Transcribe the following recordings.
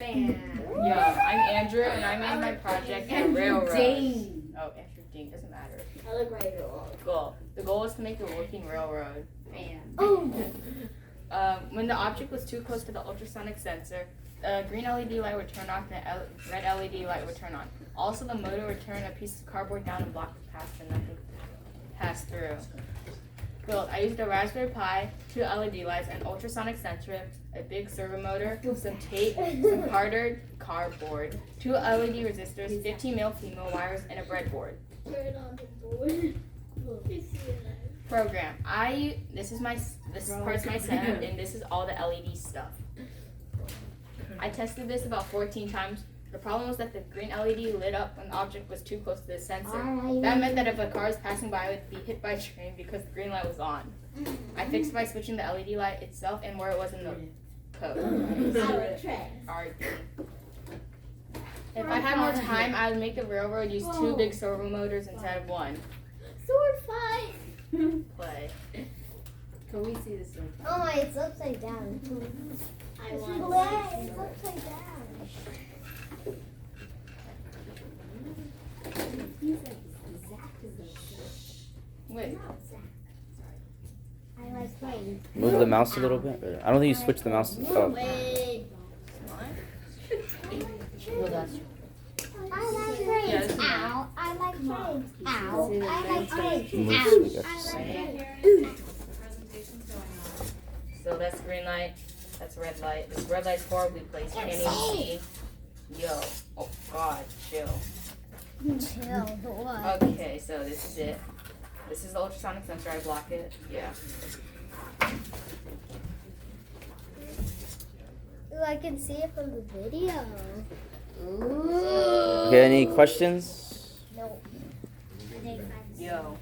Yo, I'm Andrew, and I made my project a railroad. Dean. Oh, Andrew Dean, doesn't matter. I look right at all. Goal. The goal was to make a working railroad. Oh. When the object was too close to the ultrasonic sensor, the green LED light would turn off and the red LED light would turn on. Also, the motor would turn a piece of cardboard down and block the path so nothing passed through. Build. I used a Raspberry Pi, 2 LED lights, an ultrasonic sensor, a big servo motor, some tape, some cardboard, 2 LED resistors, 15 male female wires, and a breadboard. Turn on the board. Program. This part's my setup, and this is all the LED stuff. I tested this about 14 times. The problem was that the green LED lit up when the object was too close to the sensor. That meant that if a car was passing by, it would be hit by a train because the green light was on. I fixed it by switching the LED light itself and where it was in the code. Alright. If I had more time, I would make the railroad use 2 big servo motors instead of 1. Sword fight. Play. Can we see this one? Oh, it's upside down. It's upside down. Wait. I like playing. Move the mouse a little bit. I don't think you switched the mouse. Oh. Wait. Well, that's I like trains. Ow. I like trains. Ow. I like trains. Move Ow. so we got I to see. like trains. So that's green light. That's red light. This red light's horribly placed. Can't even see. Yo. Oh God. Chill. Chill. What? Okay, so this is it. This is the ultrasonic sensor. I block it. Yeah. Ooh, I can see it from the video. Okay, any questions? No. Yo.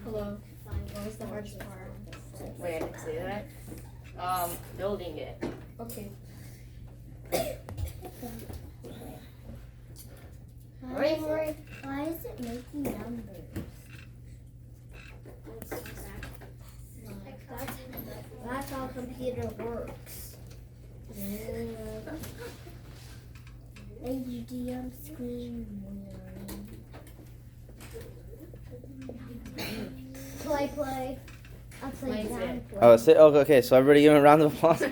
Hello. What was the hardest part? Wait, I didn't say that. Building it. Okay. Why is it making numbers? That's how computer works. HDM screen. Play. Upside down play. Oh, okay. So everybody give a round of applause.